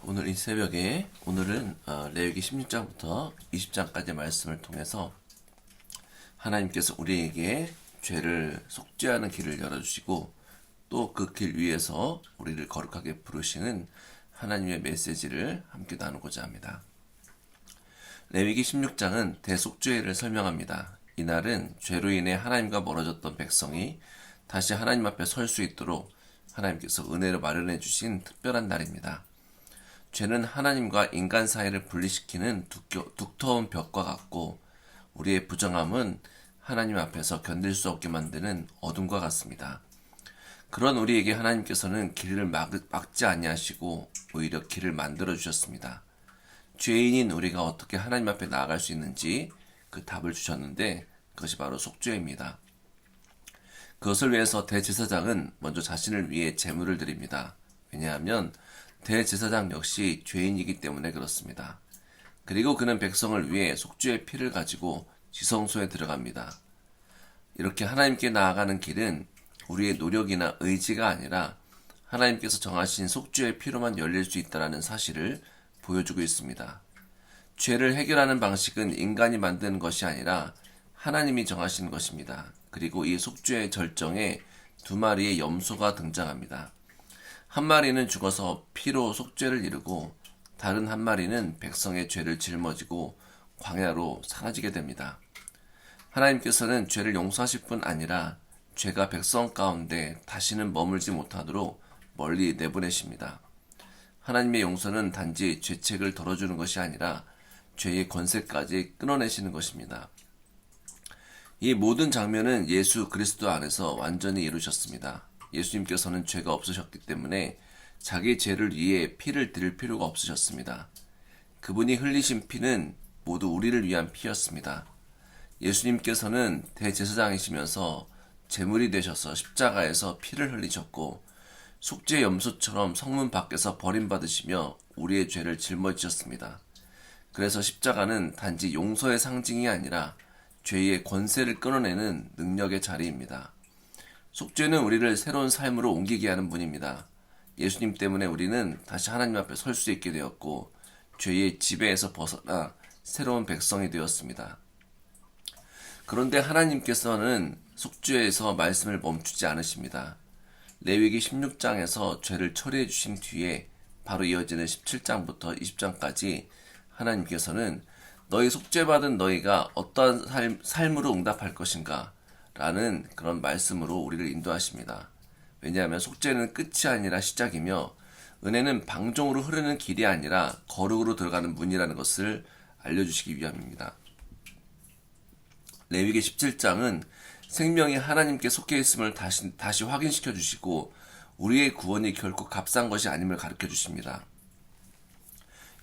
오늘 이 새벽에 오늘은 레위기 16장부터 20장까지의 말씀을 통해서 하나님께서 우리에게 죄를 속죄하는 길을 열어주시고 또 그 길 위에서 우리를 거룩하게 부르시는 하나님의 메시지를 함께 나누고자 합니다. 레위기 16장은 대속죄를 설명합니다. 이날은 죄로 인해 하나님과 멀어졌던 백성이 다시 하나님 앞에 설 수 있도록 하나님께서 은혜로 마련해 주신 특별한 날입니다. 죄는 하나님과 인간 사이를 분리시키는 두터운 벽과 같고 우리의 부정함은 하나님 앞에서 견딜 수 없게 만드는 어둠과 같습니다. 그런 우리에게 하나님께서는 길을 막지 아니하시고 오히려 길을 만들어 주셨습니다. 죄인인 우리가 어떻게 하나님 앞에 나아갈 수 있는지 그 답을 주셨는데 그것이 바로 속죄입니다. 그것을 위해서 대제사장은 먼저 자신을 위해 제물을 드립니다. 왜냐하면 대제사장 역시 죄인이기 때문에 그렇습니다. 그리고 그는 백성을 위해 속죄의 피를 가지고 지성소에 들어갑니다. 이렇게 하나님께 나아가는 길은 우리의 노력이나 의지가 아니라 하나님께서 정하신 속죄의 피로만 열릴 수 있다는 사실을 보여주고 있습니다. 죄를 해결하는 방식은 인간이 만든 것이 아니라 하나님이 정하신 것입니다. 그리고 이 속죄의 절정에 두 마리의 염소가 등장합니다. 한 마리는 죽어서 피로 속죄를 이루고 다른 한 마리는 백성의 죄를 짊어지고 광야로 사라지게 됩니다. 하나님께서는 죄를 용서하실 뿐 아니라 죄가 백성 가운데 다시는 머물지 못하도록 멀리 내보내십니다. 하나님의 용서는 단지 죄책을 덜어주는 것이 아니라 죄의 권세까지 끊어내시는 것입니다. 이 모든 장면은 예수 그리스도 안에서 완전히 이루셨습니다. 예수님께서는 죄가 없으셨기 때문에 자기 죄를 위해 피를 드릴 필요가 없으셨습니다. 그분이 흘리신 피는 모두 우리를 위한 피였습니다. 예수님께서는 대제사장이시면서 제물이 되셔서 십자가에서 피를 흘리셨고 속죄 염소처럼 성문 밖에서 버림받으시며 우리의 죄를 짊어지셨습니다. 그래서 십자가는 단지 용서의 상징이 아니라 죄의 권세를 끊어내는 능력의 자리입니다. 속죄는 우리를 새로운 삶으로 옮기게 하는 분입니다. 예수님 때문에 우리는 다시 하나님 앞에 설 수 있게 되었고 죄의 지배에서 벗어나 새로운 백성이 되었습니다. 그런데 하나님께서는 속죄에서 말씀을 멈추지 않으십니다. 레위기 16장에서 죄를 처리해 주신 뒤에 바로 이어지는 17장부터 20장까지 하나님께서는 너희 속죄받은 너희가 어떠한 삶으로 응답할 것인가 라는 그런 말씀으로 우리를 인도하십니다. 왜냐하면 속죄는 끝이 아니라 시작이며 은혜는 방종으로 흐르는 길이 아니라 거룩으로 들어가는 문이라는 것을 알려주시기 위함입니다. 레위기 17장은 생명이 하나님께 속해 있음을 다시 확인시켜 주시고 우리의 구원이 결코 값싼 것이 아님을 가르쳐 주십니다.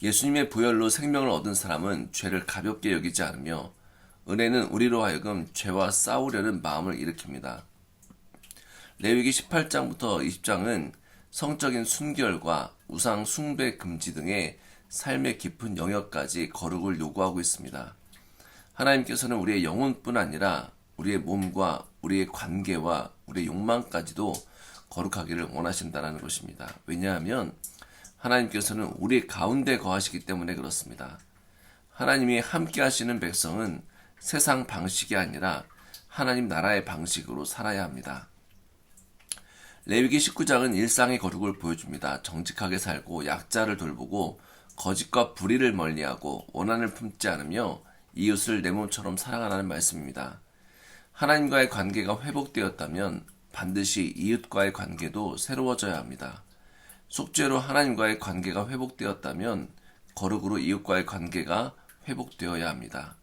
예수님의 보혈로 생명을 얻은 사람은 죄를 가볍게 여기지 않으며 은혜는 우리로 하여금 죄와 싸우려는 마음을 일으킵니다. 레위기 18장부터 20장은 성적인 순결과 우상 숭배 금지 등의 삶의 깊은 영역까지 거룩을 요구하고 있습니다. 하나님께서는 우리의 영혼뿐 아니라 우리의 몸과 우리의 관계와 우리의 욕망까지도 거룩하기를 원하신다는 것입니다. 왜냐하면 하나님께서는 우리 가운데 거하시기 때문에 그렇습니다. 하나님이 함께 하시는 백성은 세상 방식이 아니라 하나님 나라의 방식으로 살아야 합니다. 레위기 19장은 일상의 거룩을 보여줍니다. 정직하게 살고 약자를 돌보고 거짓과 불의를 멀리하고 원한을 품지 않으며 이웃을 내 몸처럼 사랑하라는 말씀입니다. 하나님과의 관계가 회복되었다면 반드시 이웃과의 관계도 새로워져야 합니다. 속죄로 하나님과의 관계가 회복되었다면 거룩으로 이웃과의 관계가 회복되어야 합니다.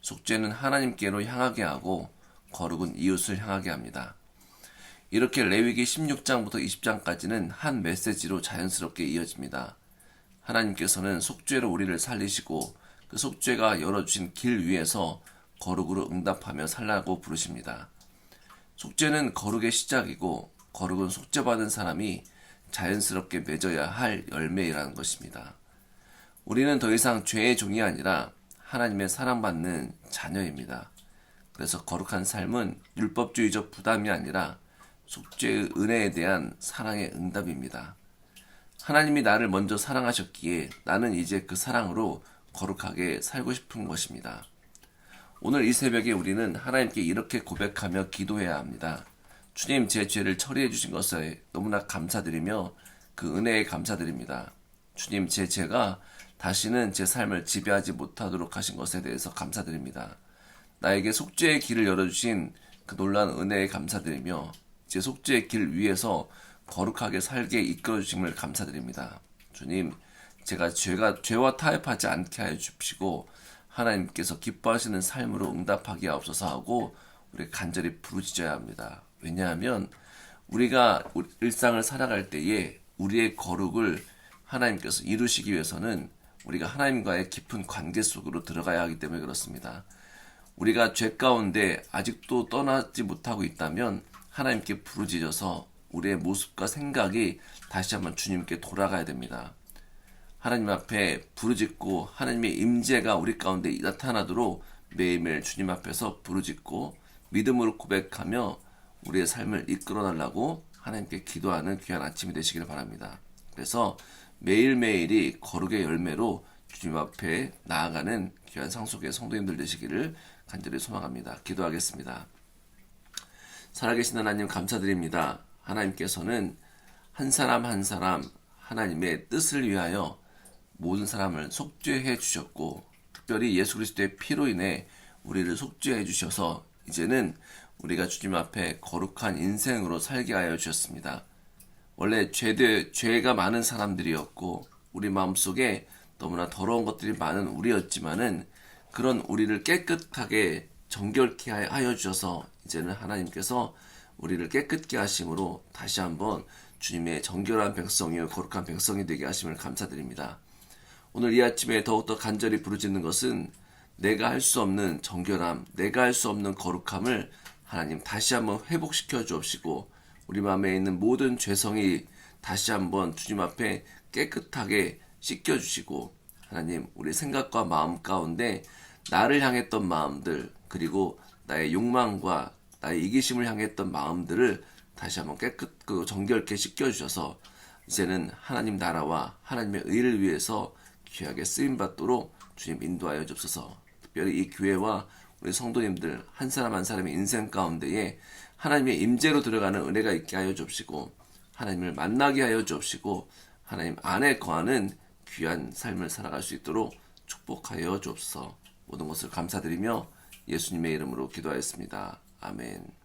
속죄는 하나님께로 향하게 하고 거룩은 이웃을 향하게 합니다. 이렇게 레위기 16장부터 20장까지는 한 메시지로 자연스럽게 이어집니다. 하나님께서는 속죄로 우리를 살리시고 그 속죄가 열어주신 길 위에서 거룩으로 응답하며 살라고 부르십니다. 속죄는 거룩의 시작이고 거룩은 속죄받은 사람이 자연스럽게 맺어야 할 열매라는 것입니다. 우리는 더 이상 죄의 종이 아니라 하나님의 사랑받는 자녀입니다. 그래서 거룩한 삶은 율법주의적 부담이 아니라 속죄의 은혜에 대한 사랑의 응답입니다. 하나님이 나를 먼저 사랑하셨기에 나는 이제 그 사랑으로 거룩하게 살고 싶은 것입니다. 오늘 이 새벽에 우리는 하나님께 이렇게 고백하며 기도해야 합니다. 주님, 제 죄를 처리해 주신 것에 너무나 감사드리며 그 은혜에 감사드립니다. 주님, 제 죄가 다시는 제 삶을 지배하지 못하도록 하신 것에 대해서 감사드립니다. 나에게 속죄의 길을 열어주신 그 놀라운 은혜에 감사드리며 제 속죄의 길 위에서 거룩하게 살게 이끌어주심을 감사드립니다. 주님, 제가 죄와 타협하지 않게 하여 주시고 하나님께서 기뻐하시는 삶으로 응답하게 하옵소서 하고 우리 간절히 부르짖어야 합니다. 왜냐하면 우리가 일상을 살아갈 때에 우리의 거룩을 하나님께서 이루시기 위해서는 우리가 하나님과의 깊은 관계 속으로 들어가야 하기 때문에 그렇습니다. 우리가 죄 가운데 아직도 떠나지 못하고 있다면 하나님께 부르짖어서 우리의 모습과 생각이 다시 한번 주님께 돌아가야 됩니다. 하나님 앞에 부르짖고 하나님의 임재가 우리 가운데 나타나도록 매일매일 주님 앞에서 부르짖고 믿음으로 고백하며 우리의 삶을 이끌어달라고 하나님께 기도하는 귀한 아침이 되시길 바랍니다. 그래서 매일매일이 거룩의 열매로 주님 앞에 나아가는 귀한 상속의 성도님들 되시기를 간절히 소망합니다. 기도하겠습니다. 살아계신 하나님 감사드립니다. 하나님께서는 한 사람 한 사람 하나님의 뜻을 위하여 모든 사람을 속죄해 주셨고 특별히 예수 그리스도의 피로 인해 우리를 속죄해 주셔서 이제는 우리가 주님 앞에 거룩한 인생으로 살게 하여 주셨습니다. 원래 죄가 많은 사람들이었고 우리 마음속에 너무나 더러운 것들이 많은 우리였지만은 그런 우리를 깨끗하게 정결케 하여 주셔서 이제는 하나님께서 우리를 깨끗게 하심으로 다시 한번 주님의 정결한 백성이요 거룩한 백성이 되게 하심을 감사드립니다. 오늘 이 아침에 더욱더 간절히 부르짖는 것은 내가 할 수 없는 정결함, 내가 할 수 없는 거룩함을 하나님 다시 한번 회복시켜 주옵시고 우리 마음에 있는 모든 죄성이 다시 한번 주님 앞에 깨끗하게 씻겨주시고 하나님 우리 생각과 마음 가운데 나를 향했던 마음들 그리고 나의 욕망과 나의 이기심을 향했던 마음들을 다시 한번 정결케 씻겨주셔서 이제는 하나님 나라와 하나님의 의를 위해서 귀하게 쓰임받도록 주님 인도하여 주옵소서. 특별히 이 교회와 우리 성도님들 한 사람 한 사람의 인생 가운데에 하나님의 임재로 들어가는 은혜가 있게 하여 주옵시고 하나님을 만나게 하여 주옵시고 하나님 안에 거하는 귀한 삶을 살아갈 수 있도록 축복하여 주옵소서. 모든 것을 감사드리며 예수님의 이름으로 기도하였습니다. 아멘.